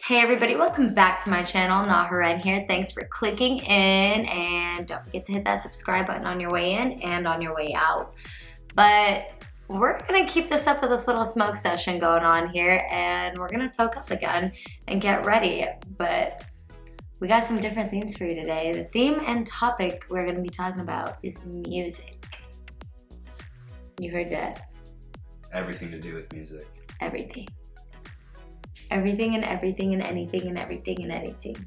Hey everybody, welcome back to my channel. Nahrain here. Thanks for clicking in, and don't forget to hit that subscribe button on your way in and on your way out. But we're gonna keep this up with this little smoke session going on here, and we're gonna toke up again and get ready. But we got some different themes for you today. The theme and topic we're gonna be talking about is music. You heard that? Everything to do with music. Everything. Everything and everything and anything and everything and anything.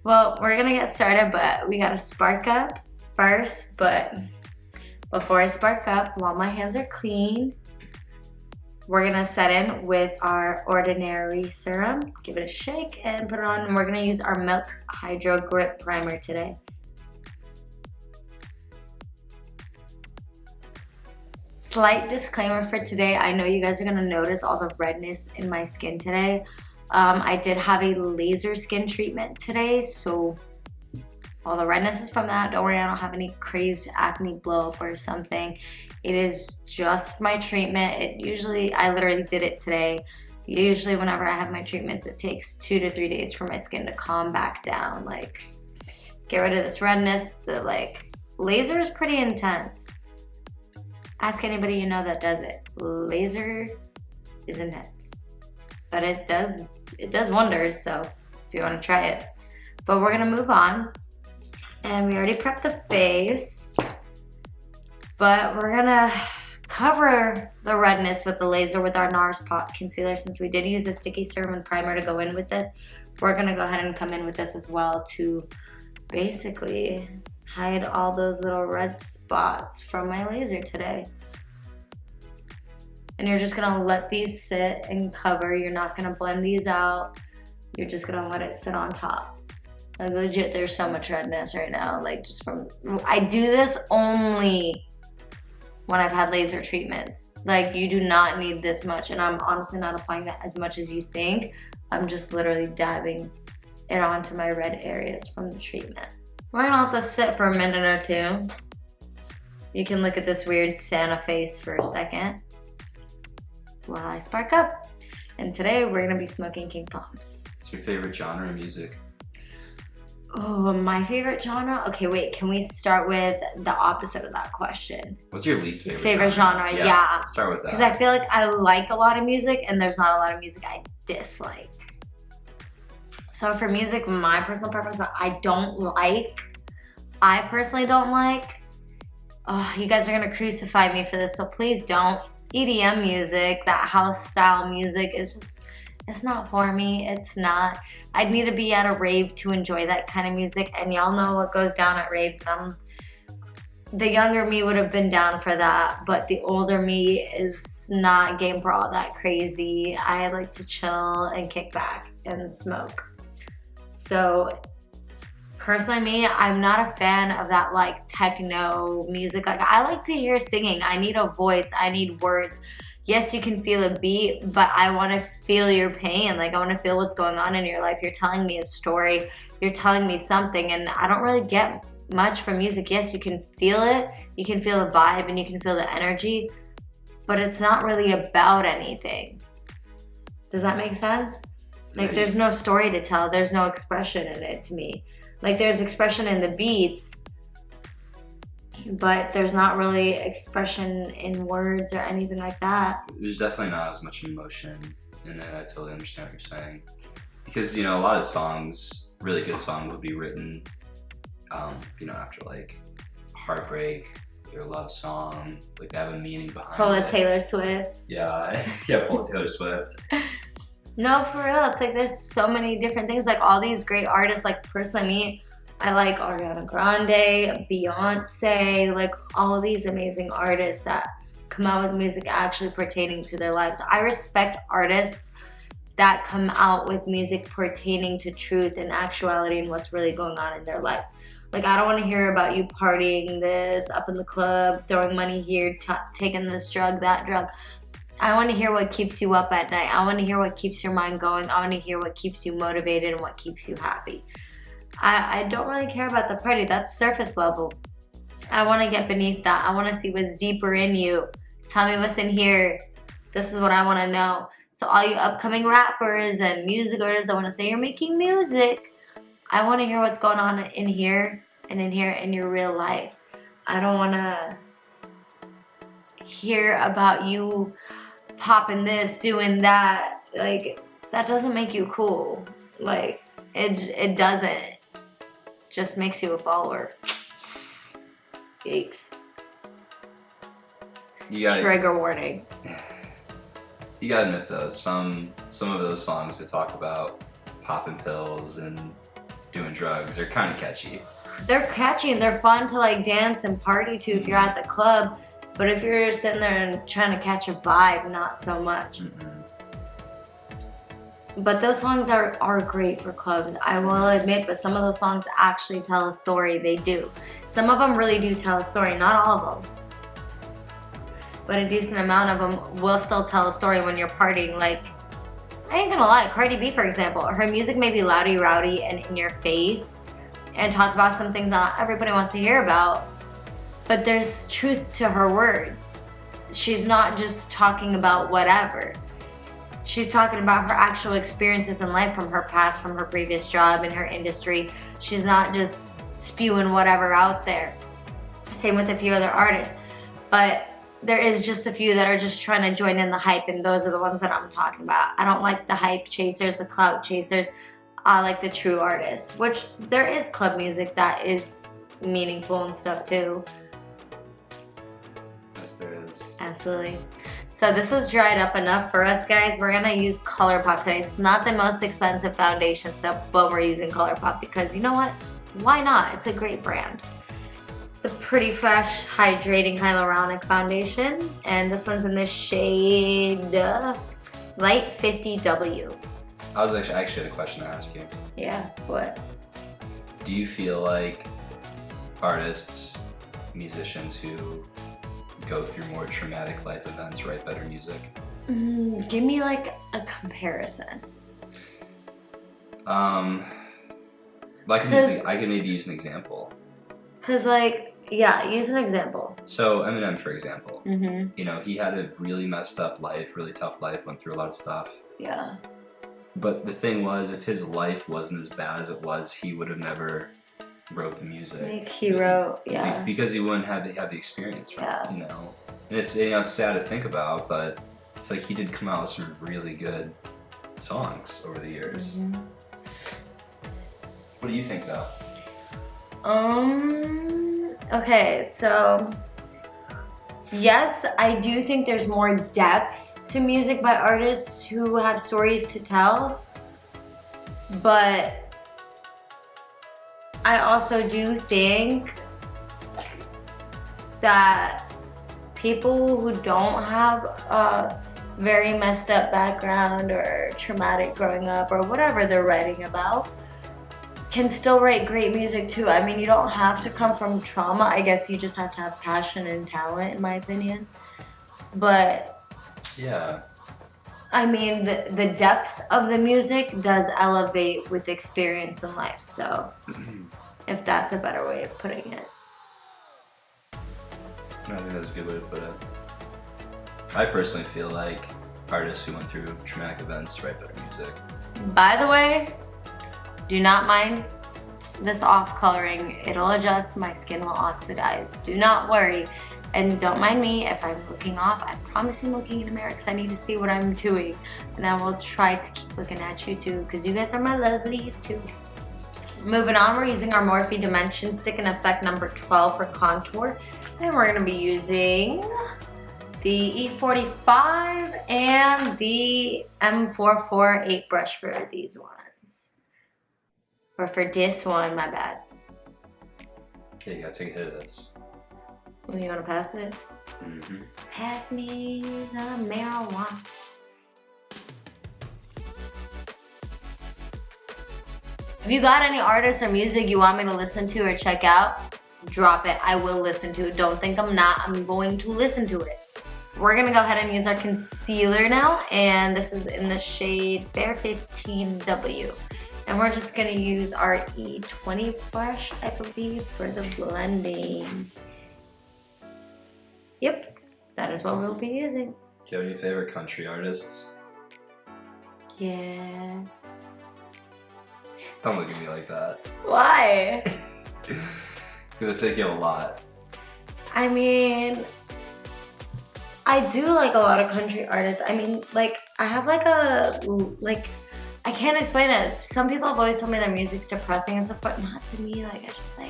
Well, we're gonna get started, but we gotta spark up first. But before I spark up, while my hands are clean, we're gonna set in with our Ordinary Serum. Give it a shake and put it on. And we're gonna use our Milk Hydro Grip Primer today. Slight disclaimer for today, I know you guys are gonna notice all the redness in my skin today. I did have a laser skin treatment today, so all the redness is from that. Don't worry, I don't have any crazed acne blow up or something. It is just my treatment. I literally did it today. Usually whenever I have my treatments, it takes 2 to 3 days for my skin to calm back down. Like, get rid of this redness. The laser is pretty intense. Ask anybody you know that does it. Laser is intense, but it does wonders. So if you want to try it, but we're gonna move on, and we already prepped the face, but we're gonna cover the redness with the laser with our Nars Pot Concealer. Since we did use a sticky serum and primer to go in with this, we're gonna go ahead and come in with this as well to basically hide all those little red spots from my laser today. And you're just gonna let these sit and cover. You're not gonna blend these out. You're just gonna let it sit on top. Like, legit, there's so much redness right now. Like, just from, I do this only when I've had laser treatments. Like, you do not need this much, and I'm honestly not applying that as much as you think. I'm just literally dabbing it onto my red areas from the treatment. We're gonna let this sit for a minute or two. You can look at this weird Santa face for a second while I spark up. And today we're gonna be smoking King Palms. What's your favorite genre of music? Oh, my favorite genre? Okay, wait, can we start with the opposite of that question? What's your least favorite genre? Yeah. Let's start with that. Because I feel like I like a lot of music, and there's not a lot of music I dislike. So for music, my personal preference that I personally don't like, oh, you guys are gonna crucify me for this, so please don't. EDM music, that house style music, is just, it's not for me. It's not. I'd need to be at a rave to enjoy that kind of music, and y'all know what goes down at raves. The younger me would have been down for that, but the older me is not game for all that crazy. I like to chill and kick back and smoke. So personally, me, I'm not a fan of that like techno music. Like, I like to hear singing. I need a voice. I need words. Yes, you can feel a beat, but I want to feel your pain. Like, I want to feel what's going on in your life. You're telling me a story. You're telling me something, and I don't really get much from music. Yes, you can feel it. You can feel the vibe, and you can feel the energy, but it's not really about anything. Does that make sense? Like, there's no story to tell. There's no expression in it to me. Like, there's expression in the beats, but there's not really expression in words or anything like that. There's definitely not as much emotion in it. I totally understand what you're saying. Because, you know, a lot of songs, really good songs, would be written, after like heartbreak, your love song, like they have a meaning behind it. Pull a Taylor Swift. Yeah, pull a Taylor Swift. No, for real. It's like there's so many different things. Like, all these great artists, like personally me, I like Ariana Grande, Beyonce, like all these amazing artists that come out with music actually pertaining to their lives. I respect artists that come out with music pertaining to truth and actuality and what's really going on in their lives. Like, I don't want to hear about you partying this, up in the club, throwing money here, taking this drug, that drug. I want to hear what keeps you up at night. I want to hear what keeps your mind going. I want to hear what keeps you motivated and what keeps you happy. I don't really care about the party. That's surface level. I want to get beneath that. I want to see what's deeper in you. Tell me what's in here. This is what I want to know. So all you upcoming rappers and music artists that want to say you're making music, I want to hear what's going on in here and in here in your real life. I don't want to hear about you popping this, doing that. Like, that doesn't make you cool. Like, it doesn't. Just makes you a follower. Yikes. Trigger warning. You gotta admit though, some of those songs that talk about popping pills and doing drugs are kind of catchy. They're catchy and they're fun to like dance and party to if you're at the club. But if you're sitting there and trying to catch a vibe, not so much. But those songs are great for clubs, I will admit, but some of those songs actually tell a story. They do. Some of them really do tell a story, not all of them. But a decent amount of them will still tell a story when you're partying. Like, I ain't gonna lie, Cardi B, for example, her music may be loudy, rowdy, and in your face, and talk about some things that not everybody wants to hear about, but there's truth to her words. She's not just talking about whatever. She's talking about her actual experiences in life from her past, from her previous job in her industry. She's not just spewing whatever out there. Same with a few other artists. But there is just a few that are just trying to join in the hype, and those are the ones that I'm talking about. I don't like the hype chasers, the clout chasers. I like the true artists, which there is club music that is meaningful and stuff too. Yes, there is. Absolutely. So this is dried up enough for us, guys. We're gonna use ColourPop today. It's not the most expensive foundation stuff, but we're using ColourPop because you know what? Why not? It's a great brand. It's the Pretty Fresh Hydrating Hyaluronic Foundation, and this one's in the shade Light 50W. I actually had a question to ask you. Yeah, what? Do you feel like artists, musicians who go through more traumatic life events write better music? Give me like a comparison. I can maybe use an example. Cause like, yeah, use an example. So Eminem, for example, you know, he had a really messed up life, really tough life, went through a lot of stuff. Yeah. But the thing was, if his life wasn't as bad as it was, he would have never wrote the music. Like he wrote, yeah. Because he wouldn't have the experience, right? Yeah. You know, and it's, you know, it's sad to think about, but it's like he did come out with some really good songs over the years. What do you think though? Okay, so yes, I do think there's more depth to music by artists who have stories to tell, but I also do think that people who don't have a very messed up background or traumatic growing up or whatever they're writing about can still write great music too. I mean, you don't have to come from trauma. I guess you just have to have passion and talent, in my opinion. But yeah, I mean, the depth of the music does elevate with experience in life. So if that's a better way of putting it. I think that's a good way to put it. I personally feel like artists who went through traumatic events write better music. By the way, do not mind this off coloring. It'll adjust, my skin will oxidize. Do not worry. And don't mind me if I'm looking off. I promise you I'm looking in the mirror because I need to see what I'm doing. And I will try to keep looking at you too because you guys are my lovelies too. Moving on, we're using our Morphe Dimension Stick in effect number 12 for contour. And we're gonna be using the E45 and the M448 brush for these ones. Or for this one, my bad. Okay, you gotta take a hit of this. You wanna pass it? Pass me the marijuana. If you got any artists or music you want me to listen to or check out, drop it. I will listen to it. Don't think I'm not. I'm going to listen to it. We're gonna go ahead and use our concealer now, and this is in the shade Fair 15W. And we're just gonna use our E20 brush, I believe, for the blending. Yep, that is what we'll be using. Do you have any favorite country artists? Yeah. Don't look at me like that. Why? Because I think you have a lot. I mean, I do like a lot of country artists. I mean, like, I have like I can't explain it. Some people have always told me their music's depressing and stuff, but not to me. Like, I just like,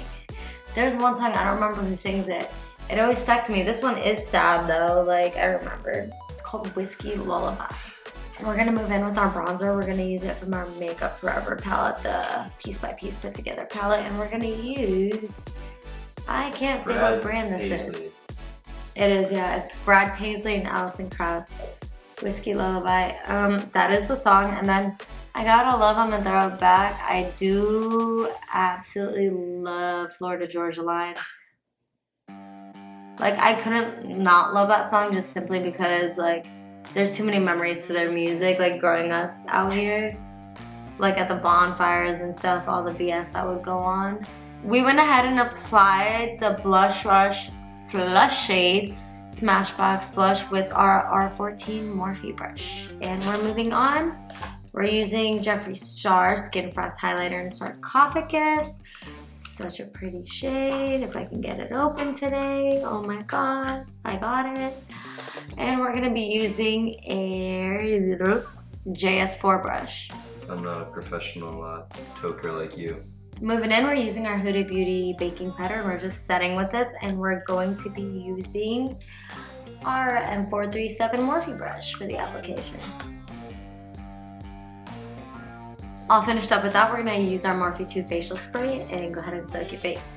there's one song, I don't remember who sings it. It always stuck to me. This one is sad though, like, I remember. It's called Whiskey Lullaby. We're gonna move in with our bronzer. We're gonna use it from our Makeup Forever palette, the Piece by Piece Put Together palette, and we're gonna use, I can't say what brand this is. It is, yeah, it's Brad Paisley and Alison Krauss, Whiskey Lullaby. That is the song, and then I gotta love them and throw it back. I do absolutely love Florida Georgia Line. Like, I couldn't not love that song just simply because, like, there's too many memories to their music, like growing up out here, like at the bonfires and stuff, all the BS that would go on. We went ahead and applied the Blush Rush Flush Shade Smashbox blush with our R14 Morphe brush. And we're moving on. We're using Jeffree Star Skin Frost Highlighter in Sarcophagus. Such a pretty shade. If I can get it open today. Oh my god, I got it. And we're gonna be using a JS4 brush. I'm not a professional toker like you. Moving in, we're using our Huda Beauty baking powder. We're just setting with this, and we're going to be using our M437 Morphe brush for the application. All finished up with that, we're gonna use our Morphe 2 facial spray and go ahead and soak your face.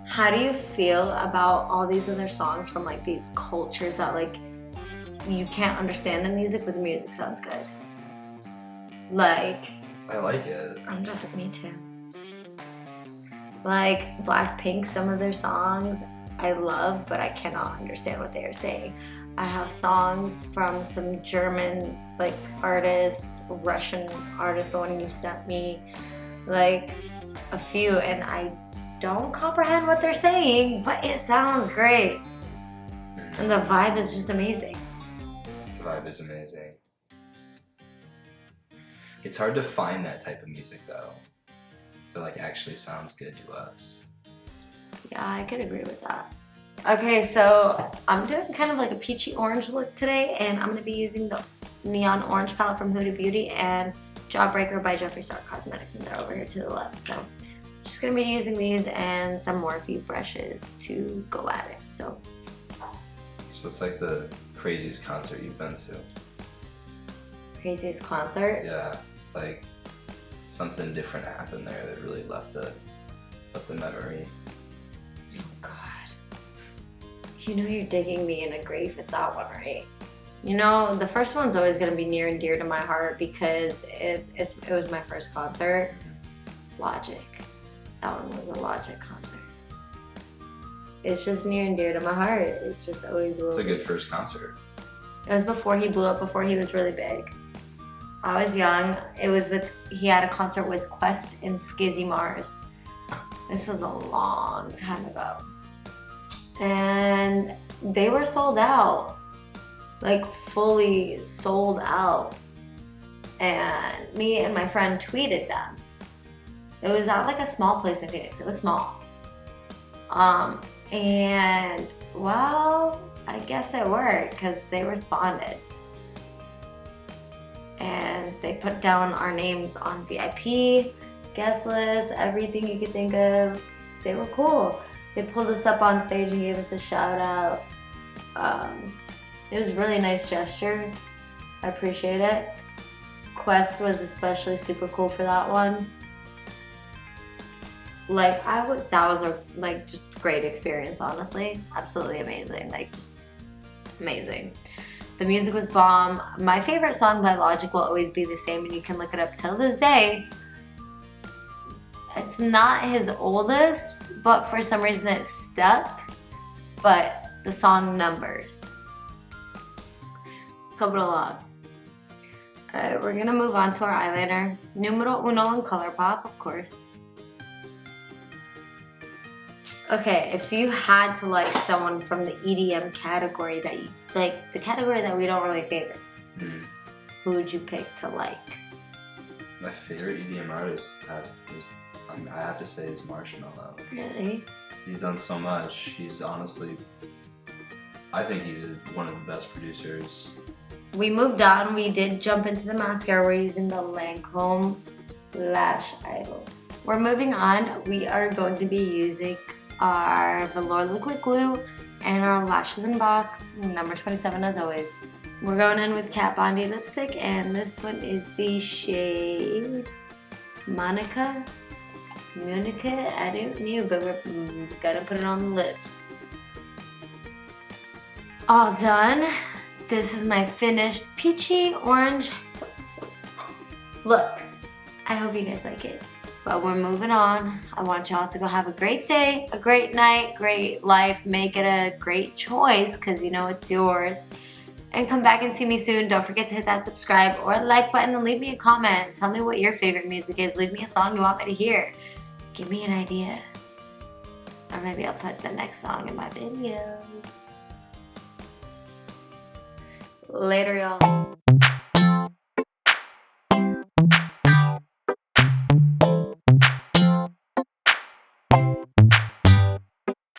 How do you feel about all these other songs from like these cultures that like you can't understand the music, but the music sounds good? Like, I like it. I'm just like, me too. Like Blackpink, some of their songs I love, but I cannot understand what they are saying. I have songs from some German like artists, Russian artists, the one you sent me, like a few, and I don't comprehend what they're saying, but it sounds great. And the vibe is just amazing. The vibe is amazing. It's hard to find that type of music though, that like actually sounds good to us. Yeah, I could agree with that. Okay, so I'm doing kind of like a peachy orange look today, and I'm gonna be using the Neon Orange palette from Huda Beauty and Jawbreaker by Jeffree Star Cosmetics, and they're over here to the left. So I'm just gonna be using these and some Morphe brushes to go at it. So it's like the craziest concert you've been to. Craziest concert? Yeah, like something different happened there that really left a memory. Oh God. You know you're digging me in a grave with that one, right? You know, the first one's always gonna be near and dear to my heart because it was my first concert. Logic. That one was a Logic concert. It's just near and dear to my heart. It just always will. It's a good first concert. It was before he blew up, before he was really big. I was young. It was he had a concert with Quest and Skizzy Mars. This was a long time ago. And they were sold out. Like fully sold out. And me and my friend tweeted them. It was at like a small place in Phoenix. It was small. And well, I guess it worked because they responded. And they put down our names on VIP, guest list, everything you could think of. They were cool. They pulled us up on stage and gave us a shout out. It was a really nice gesture. I appreciate it. Quest was especially super cool for that one. Like that was a just great experience, honestly. Absolutely amazing, like just amazing. The music was bomb. My favorite song by Logic will always be the same, and you can look it up till this day. It's not his oldest, but for some reason it stuck. But the song Numbers. Cabrala. Alright, we're gonna move on to our eyeliner. Numero uno in ColourPop, of course. Okay, if you had to like someone from the EDM category that you like, the category that we don't really favor, who would you pick to like? My favorite EDM artist I have to say is Marshmello. Really? He's done so much. He's honestly, I think he's one of the best producers. We moved on. We did jump into the mascara. We're using the Lancome Lash Idol. We're moving on. We are going to be using our Velour Liquid Glue and our Lashes in Box, number 27 as always. We're going in with Kat Von D lipstick, and this one is the shade Monica. I don't know, but we're gonna put it on the lips. All done. This is my finished peachy orange look. I hope you guys like it. But we're moving on. I want y'all to go have a great day, a great night, great life. Make it a great choice because you know it's yours. And come back and see me soon. Don't forget to hit that subscribe or like button and leave me a comment. Tell me what your favorite music is. Leave me a song you want me to hear. Give me an idea. Or maybe I'll put the next song in my video. Later, y'all.